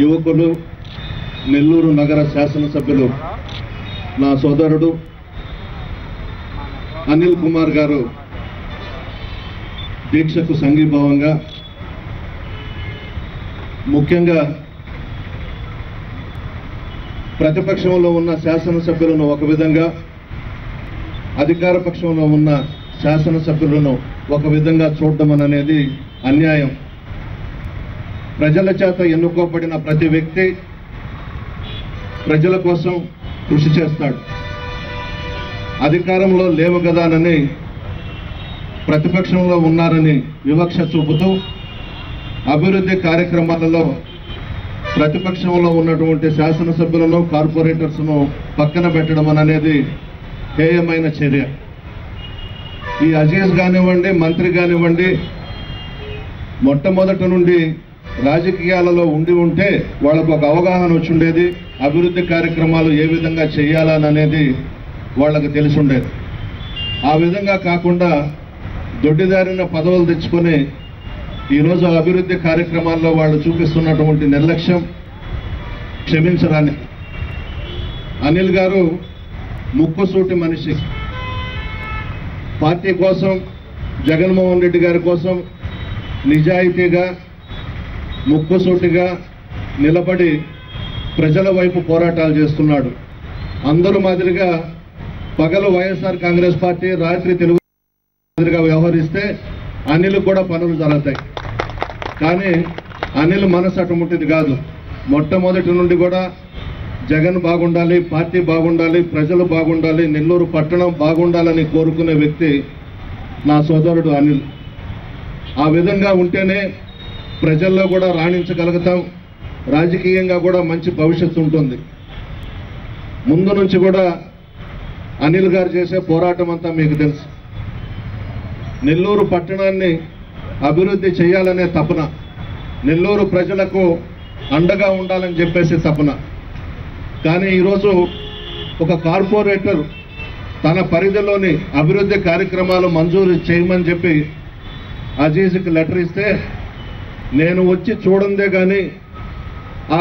యువకులు, నెల్లూరు నగర శాసనసభ్యులు నా సోదరుడు అనిల్ కుమార్ గారు దీక్షకు సంఘీభావంగా, ముఖ్యంగా ప్రతిపక్షంలో ఉన్న శాసనసభ్యులను ఒక విధంగా, అధికార పక్షంలో ఉన్న శాసనసభ్యులను ఒక విధంగా చూడడం అనేది అన్యాయం. ప్రజల చేత ఎన్నుకోబడిన ప్రతి వ్యక్తి ప్రజల కోసం కృషి చేస్తాడు. అధికారంలో లేవు కదానని, ప్రతిపక్షంలో ఉన్నారని వివక్ష చూపుతూ అభివృద్ధి కార్యక్రమాలలో ప్రతిపక్షంలో ఉన్నటువంటి శాసనసభ్యులను, కార్పొరేటర్స్ను పక్కన పెట్టడం అనేది హేయమైన చర్య. ఈ అజీజ్ కానివ్వండి, మంత్రి కానివ్వండి, మొట్టమొదటి నుండి రాజకీయాలలో ఉంటే వాళ్ళకు ఒక అవగాహన వచ్చి ఉండేది. అభివృద్ధి కార్యక్రమాలు ఏ విధంగా చేయాలనేది వాళ్ళకు తెలిసి ఉండేది. ఆ విధంగా కాకుండా దొడ్డిదారిన పదవులు తెచ్చుకొని ఈరోజు అభివృద్ధి కార్యక్రమాల్లో వాళ్ళు చూపిస్తున్నటువంటి నిర్లక్ష్యం క్షమించరాని. అనిల్ గారు ముక్కుసూటి మనిషి. పార్టీ కోసం, జగన్మోహన్ రెడ్డి గారి కోసం నిజాయితీగా, ముక్కుసూటిగా నిలబడి ప్రజల వైపు పోరాటాలు చేస్తున్నాడు. అందరూ మాదిరిగా పగలు వైఎస్ఆర్ కాంగ్రెస్ పార్టీ, రాత్రి తెలుగు మాదిరిగా వ్యవహరిస్తే అనిల్ కూడా పనులు జరుగుతాయి. కానీ అనిల్ మనసు అటువంటిది కాదు. మొట్టమొదటి నుండి కూడా జగన్ బాగుండాలి, పార్టీ బాగుండాలి, ప్రజలు బాగుండాలి, నెల్లూరు పట్టణం బాగుండాలని కోరుకునే వ్యక్తి నా సోదరుడు అనిల్. ఆ విధంగా ఉంటేనే ప్రజల్లో కూడా రాణించగలుగుతాం, రాజకీయంగా కూడా మంచి భవిష్యత్తు ఉంటుంది. ముందు నుంచి కూడా అనిల్ గారు చేసే పోరాటం అంతా మీకు తెలుసు. నెల్లూరు పట్టణాన్ని అభివృద్ధి చేయాలనే తపన, నెల్లూరు ప్రజలకు అండగా ఉండాలని చెప్పేసి తపన. కానీ ఈరోజు ఒక కార్పొరేటర్ తన పరిధిలోని అభివృద్ధి కార్యక్రమాలు మంజూరు చేయమని చెప్పి అజీజ్కి లెటర్ ఇస్తే, నేను వచ్చి చూడందే కానీ ఆ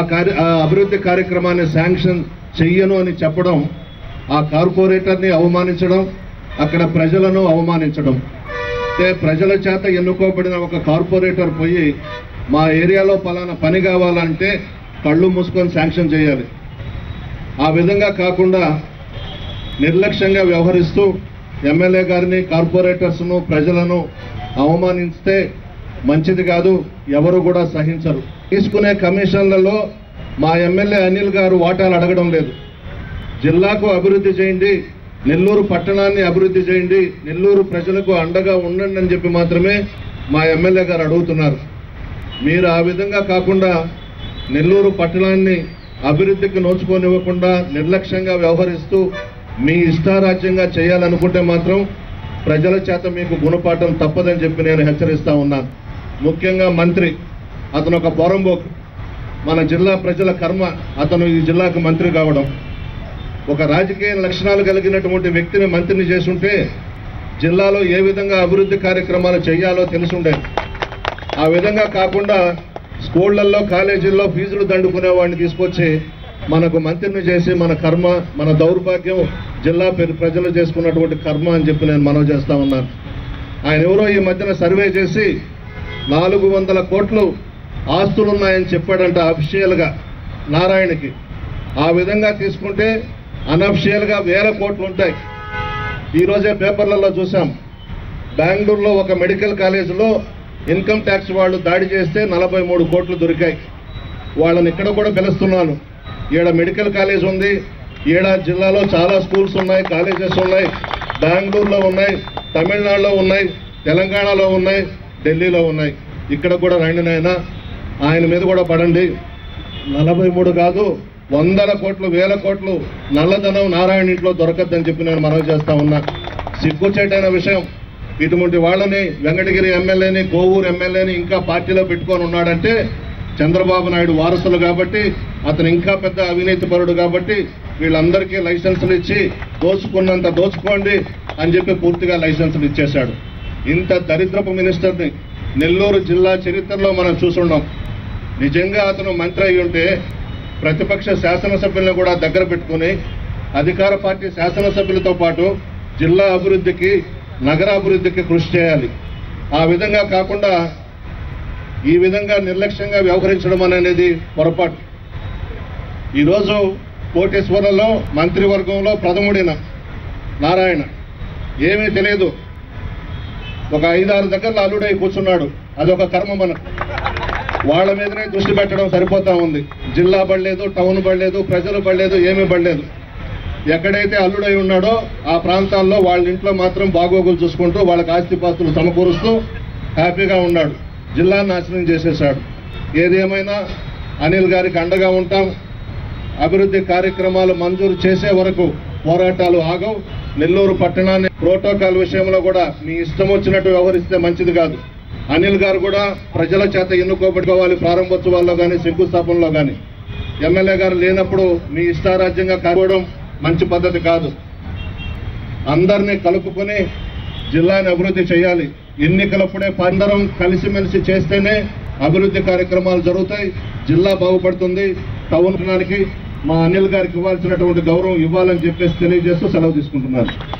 అభివృద్ధి కార్యక్రమాన్ని శాంక్షన్ చెయ్యను అని చెప్పడం, ఆ కార్పొరేటర్ని అవమానించడం, అక్కడ ప్రజలను అవమానించడం. అంటే ప్రజల చేత ఎన్నుకోబడిన ఒక కార్పొరేటర్ పోయి మా ఏరియాలో పలానా పని కావాలంటే కళ్ళు మూసుకొని శాంక్షన్ చేయాలి. ఆ విధంగా కాకుండా నిర్లక్ష్యంగా వ్యవహరిస్తూ ఎమ్మెల్యే గారిని, కార్పొరేటర్స్ను, ప్రజలను అవమానిస్తే మంచిది కాదు. ఎవరు కూడా సహించరు. తీసుకునే కమిషన్లలో మా ఎమ్మెల్యే అనిల్ గారు వాటాలు అడగడం లేదు. జిల్లాకు అభివృద్ధి చేయండి, నెల్లూరు పట్టణాన్ని అభివృద్ధి చేయండి, నెల్లూరు ప్రజలకు అండగా ఉండండి అని చెప్పి మాత్రమే మా ఎమ్మెల్యే గారు అడుగుతున్నారు. మీరు ఆ విధంగా కాకుండా నెల్లూరు పట్టణాన్ని అభివృద్ధికి నోచుకోనివ్వకుండా నిర్లక్ష్యంగా వ్యవహరిస్తూ మీ ఇష్టారాజ్యంగా చేయాలనుకుంటే మాత్రం ప్రజల చేత మీకు గుణపాఠం తప్పదని చెప్పి నేను హెచ్చరిస్తా ఉన్నాను. ముఖ్యంగా మంత్రి, అతను ఒక పోరంబోకు. మన జిల్లా ప్రజల కర్మ అతను ఈ జిల్లాకు మంత్రి కావడం. ఒక రాజకీయ లక్షణాలు కలిగినటువంటి వ్యక్తిని మంత్రిని చేసుంటే జిల్లాలో ఏ విధంగా అభివృద్ధి కార్యక్రమాలు చేయాలో తెలుసుండేది. ఆ విధంగా కాకుండా స్కూళ్లలో, కాలేజీల్లో ఫీజులు దండుకునే వాడిని తీసుకొచ్చి మనకు మంత్రిని చేసి మన కర్మ, మన దౌర్భాగ్యం, జిల్లా ప్రజలు చేసుకున్నటువంటి కర్మ అని చెప్పి నేను మనవి చేస్తా ఉన్నాను. ఆయన ఎవరో ఈ మధ్యన సర్వే చేసి 400 కోట్లు ఆస్తులున్నాయని చెప్పాడంట అఫీషియల్గా నారాయణకి. ఆ విధంగా తీసుకుంటే అనఫిషియల్గా 1000 కోట్లు ఉంటాయి. ఈరోజే పేపర్లలో చూసాం, బెంగళూరులో ఒక మెడికల్ కాలేజీలో ఇన్కమ్ ట్యాక్స్ వాళ్ళు దాడి చేస్తే 43 కోట్లు దొరికాయి. వాళ్ళని ఇక్కడ కూడా పిలుస్తున్నాను. ఈడ మెడికల్ కాలేజ్ ఉంది, ఈడ జిల్లాలో చాలా స్కూల్స్ ఉన్నాయి, కాలేజెస్ ఉన్నాయి, బెంగళూరులో ఉన్నాయి, తమిళనాడులో ఉన్నాయి, తెలంగాణలో ఉన్నాయి, ఢిల్లీలో ఉన్నాయి. ఇక్కడ కూడా రండి నాయన, ఆయన మీద కూడా పడండి. 43 కాదు, 100 కోట్లు, 1000 కోట్లు నల్లధనం నారాయణ ఇంట్లో దొరకద్దని చెప్పి నేను మనవి చేస్తా ఉన్నా. సిగ్గుచేటైన విషయం. ఇటువంటి వాళ్ళని, వెంకటగిరి ఎమ్మెల్యేని, కోవూరు ఎమ్మెల్యేని ఇంకా పార్టీలో పెట్టుకొని ఉన్నాడంటే చంద్రబాబు నాయుడు వారసులు కాబట్టి, అతను ఇంకా పెద్ద అవినీతి పరుడు కాబట్టి వీళ్ళందరికీ లైసెన్సులు ఇచ్చి దోచుకున్నంత దోచుకోండి అని చెప్పి పూర్తిగా లైసెన్సులు ఇచ్చేశాడు. ఇంత దరిద్రపు మినిస్టర్ని నెల్లూరు జిల్లా చరిత్రలో మనం చూసున్నాం. నిజంగా అతను మంత్రి అయి ఉంటే ప్రతిపక్ష శాసనసభ్యులను కూడా దగ్గర పెట్టుకుని అధికార పార్టీ శాసనసభ్యులతో పాటు జిల్లా అభివృద్ధికి నగర అభివృద్ధికి కృషి చేయాలి. ఆ విధంగా కాకుండా ఈ విధంగా నిర్లక్ష్యంగా వ్యవహరించడం అనేది పొరపాటు. ఈరోజు కోటేశ్వరంలో మంత్రివర్గంలో ప్రథముడిన నారాయణ ఏమీ తెలియదు, ఒక 5-6 దగ్గరలో అల్లుడై కూర్చున్నాడు. అదొక కర్మ మనకు. వాళ్ళ మీదనే దృష్టి పెట్టడం సరిపోతా ఉంది. జిల్లా పడలేదు, టౌన్ పడలేదు, ప్రజలు పడలేదు, ఏమీ పడలేదు. ఎక్కడైతే అల్లుడై ఉన్నాడో ఆ ప్రాంతాల్లో వాళ్ళ ఇంట్లో మాత్రం బాగోగులు చూసుకుంటూ వాళ్ళకి ఆస్తిపాస్తులు సమకూరుస్తూ హ్యాపీగా ఉన్నాడు. జిల్లాను నాశనం చేసేశాడు. ఏదేమైనా అనిల్ గారికి అండగా ఉంటాం. అభివృద్ధి కార్యక్రమాలు మంజూరు చేసే వరకు పోరాటాలు ఆగవు. నెల్లూరు పట్టణాన్ని ప్రోటోకాల్ విషయంలో కూడా మీ ఇష్టం వచ్చినట్టు వ్యవహరిస్తే మంచిది కాదు. అనిల్ గారు కూడా ప్రజల చేత ఎన్నుకోబెట్టుకోవాలి. ప్రారంభోత్సవాల్లో కానీ శంకుస్థాపనలో కానీ ఎమ్మెల్యే గారు లేనప్పుడు మీ ఇష్టారాజ్యంగా కావడం మంచి పద్ధతి కాదు. అందరినీ కలుపుకొని జిల్లాని అభివృద్ధి చేయాలి. ఎన్నికలప్పుడే అందరం కలిసిమెలిసి చేస్తేనే అభివృద్ధి కార్యక్రమాలు జరుగుతాయి, జిల్లా బాగుపడుతుంది. టౌన్ మా అనిల్ గారికి ఇవ్వాల్సినటువంటి గౌరవం ఇవ్వాలని చెప్పేసి తెలియజేస్తూ సెలవు తీసుకుంటున్నారు.